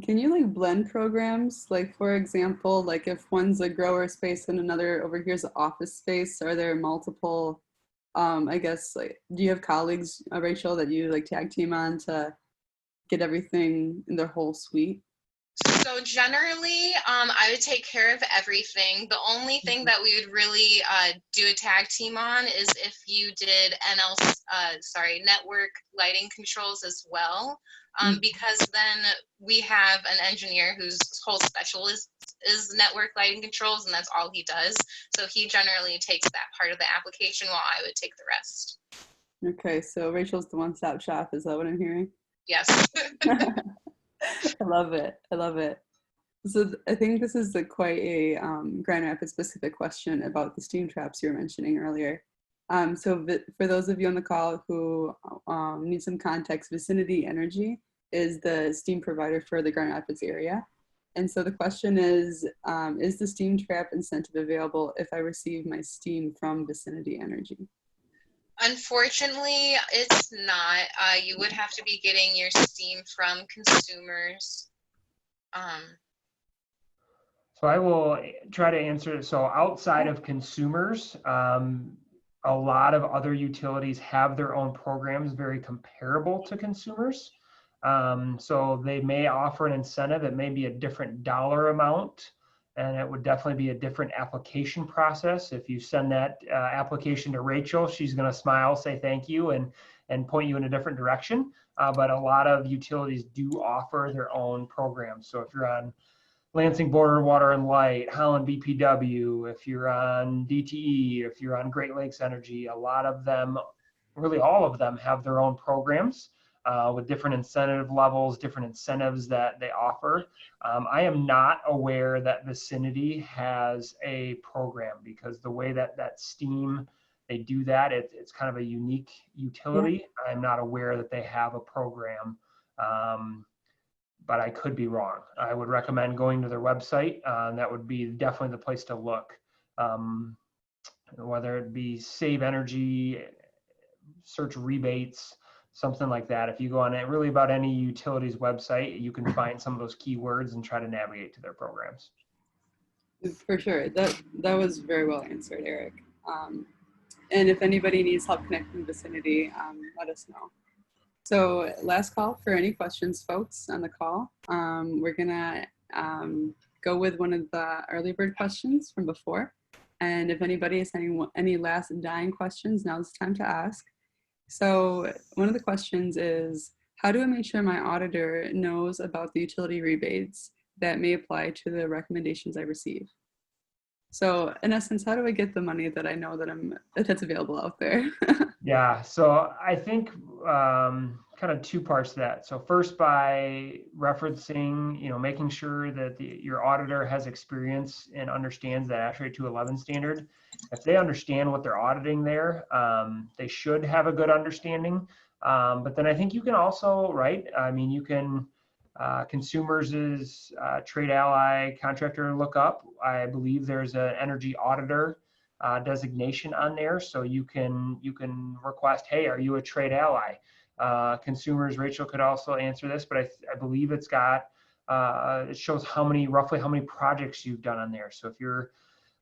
Can you like blend programs? Like for example, like if one's a grower space and another over here's an office space, are there multiple, I guess, like, do you have colleagues, Rachel, that you like tag team on to get everything in their whole suite? So generally, I would take care of everything. The only thing that we would really do a tag team on is if you did network lighting controls as well, because then we have an engineer whose whole specialist is network lighting controls, and that's all he does. So he generally takes that part of the application while I would take the rest. Okay, so Rachel's the one-stop shop. Is that what I'm hearing? Yes. I love it. I love it. So I think this is quite a Grand Rapids specific question about the steam traps you were mentioning earlier. So for those of you on the call who need some context, Vicinity Energy is the steam provider for the Grand Rapids area. And so the question is the steam trap incentive available if I receive my steam from Vicinity Energy? Unfortunately, it's not. You would have to be getting your steam from consumers. So I will try to answer it. So outside of consumers, a lot of other utilities have their own programs very comparable to consumers. So they may offer an incentive. It may be a different dollar amount, and it would definitely be a different application process. If you send that application to Rachel, she's going to smile, say thank you, and point you in a different direction. But a lot of utilities do offer their own programs. So if you're on Lansing Board of Water and Light, Holland BPW, if you're on DTE, if you're on Great Lakes Energy, a lot of them, really all of them, have their own programs with different incentive levels, different incentives that they offer. I am not aware that Vicinity has a program because the way that steam, they do that, it's kind of a unique utility. Yeah. I'm not aware that they have a program. But I could be wrong. I would recommend going to their website. That would be definitely the place to look. Whether it be Save Energy, search rebates, something like that. If you go on really about any utility's website, you can find some of those keywords and try to navigate to their programs. For sure. That was very well answered, Eric. And if anybody needs help connecting Vicinity, let us know. So last call for any questions, folks, on the call. We're gonna go with one of the early bird questions from before. And if anybody is having any last dying questions, now's the time to ask. So one of the questions is, how do I make sure my auditor knows about the utility rebates that may apply to the recommendations I receive? So in essence, how do I get the money that I know that's available out there? Yeah, so I think kind of two parts to that. So first, by referencing, making sure that your auditor has experience and understands that ASHRAE 211 standard. If they understand what they're auditing there, they should have a good understanding. But then I think you can also, right? I mean, you can consumers' trade ally contractor lookup. I believe there's an energy auditor designation on there, so you can request, hey, are you a trade ally? Consumers, Rachel could also answer this, but I believe it's got it shows roughly how many projects you've done on there. So if you're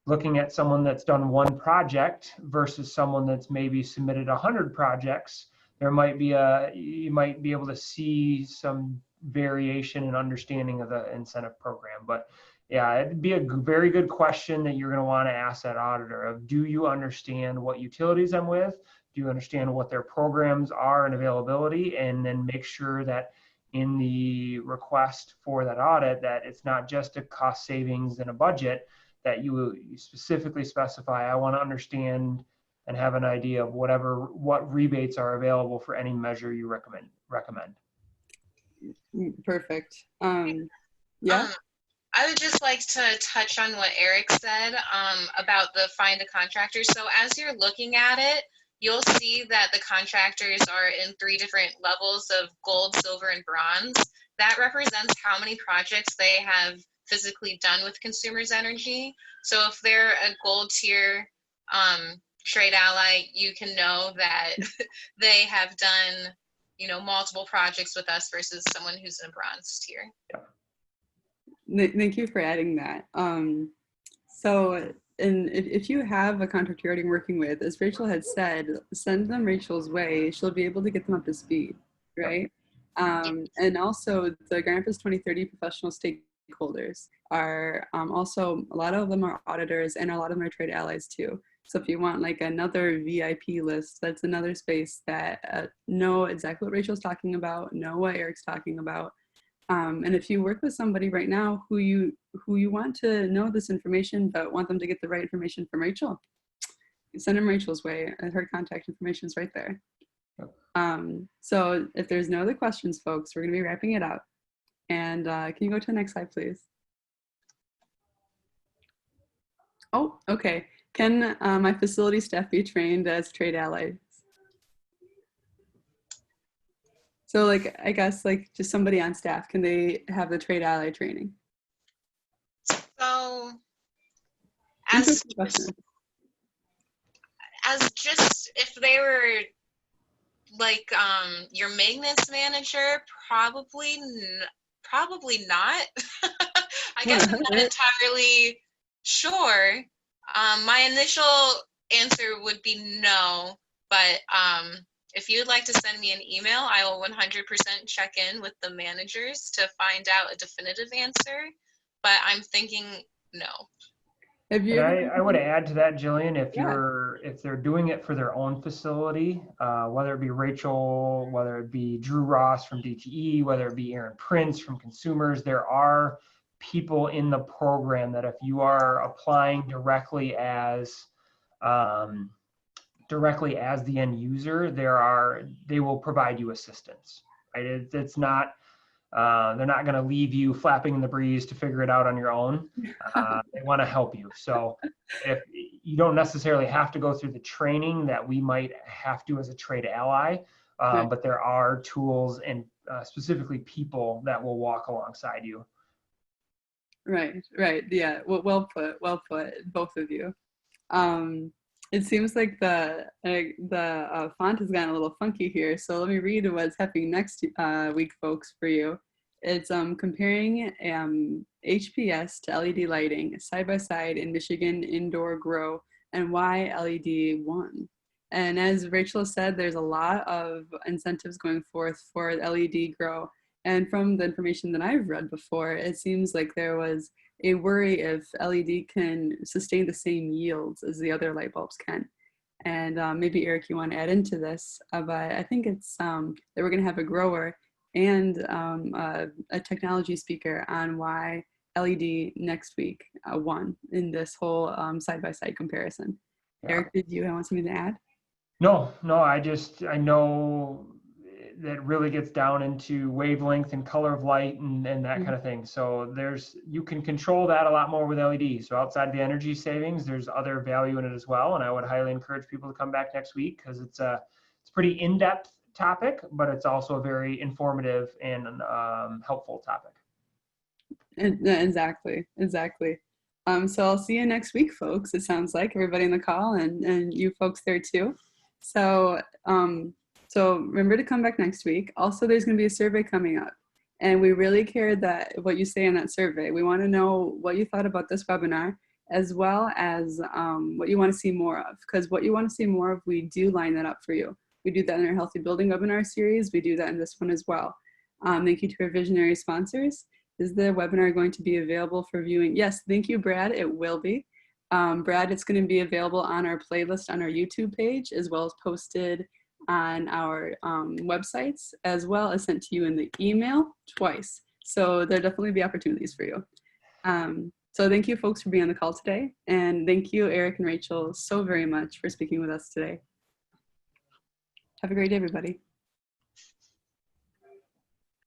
looking at someone that's done one project versus someone that's maybe submitted 100 projects, you might be able to see some variation in understanding of the incentive program. But yeah, it'd be a very good question that you're going to want to ask that auditor of, do you understand what utilities I'm with? Do you understand what their programs are and availability? And then make sure that in the request for that audit, that it's not just a cost savings and a budget, that you specifically specify, I want to understand and have an idea of what rebates are available for any measure you recommend. Perfect. Yeah. I would just like to touch on what Eric said about the find a contractor. So as you're looking at it, you'll see that the contractors are in 3 different levels of gold, silver, and bronze. That represents how many projects they have physically done with Consumers Energy. So if they're a gold tier trade ally, you can know that they have done, you know, multiple projects with us versus someone who's in a bronze tier. Yeah. Thank you for adding that. And if you have a contractor you're already working with, as Rachel had said, send them Rachel's way. She'll be able to get them up to speed, right? And also the Cannabis 2030 professional stakeholders are also, a lot of them are auditors and a lot of them are trade allies too. So if you want like another VIP list, that's another space that know exactly what Rachel's talking about, know what Eric's talking about. And if you work with somebody right now who you want to know this information but want them to get the right information from Rachel, send them Rachel's way. Her contact information is right there. So if there's no other questions, folks, we're going to be wrapping it up. And can you go to the next slide, please? Oh, okay. Can my facility staff be trained as trade allies? So like, I guess like just somebody on staff, can they have the trade ally training? So as just if they were like your maintenance manager, probably not. I guess I'm not entirely sure. My initial answer would be no, but if you'd like to send me an email, I will 100% check in with the managers to find out a definitive answer, but I'm thinking no. I would add to that, Jillian, if they're doing it for their own facility, whether it be Rachel, whether it be Drew Ross from DTE, whether it be Aaron Prince from Consumers, there are people in the program that if you are applying directly as the end user, they will provide you assistance, right? It's not, they're not going to leave you flapping in the breeze to figure it out on your own. They want to help you. So if you don't necessarily have to go through the training that we might have to as a trade ally, but there are tools and specifically people that will walk alongside you. Right. Yeah. Well put, both of you. It seems like the font has gotten a little funky here. So let me read what's happening next week, folks, for you. It's comparing HPS to LED lighting side by side in Michigan indoor grow and why LED won. And as Rachel said, there's a lot of incentives going forth for LED grow. And from the information that I've read before, it seems like there was a worry if LED can sustain the same yields as the other light bulbs can. And maybe Eric, you want to add into this, but I think it's that we're going to have a grower and a technology speaker on why LED next week won in this whole side-by-side comparison. Yeah. Eric, did you want something to add? No, I know that really gets down into wavelength and color of light and that kind of thing. So you can control that a lot more with LED. So outside of the energy savings, there's other value in it as well. And I would highly encourage people to come back next week because it's pretty in-depth topic, but it's also a very informative and helpful topic. Exactly. So I'll see you next week, folks. It sounds like everybody in the call and you folks there too. So remember to come back next week. Also, there's going to be a survey coming up, and we really care that what you say in that survey. We want to know what you thought about this webinar as well as what you want to see more of. Because what you want to see more of, we do line that up for you. We do that in our Healthy Building webinar series. We do that in this one as well. Thank you to our visionary sponsors. Is the webinar going to be available for viewing? Yes, thank you, Brad. It will be. Brad, it's going to be available on our playlist on our YouTube page, as well as posted on our websites, as well as sent to you in the email twice. So there'll definitely be opportunities for you. So thank you folks for being on the call today. And thank you, Eric and Rachel, so very much for speaking with us today. Have a great day, everybody.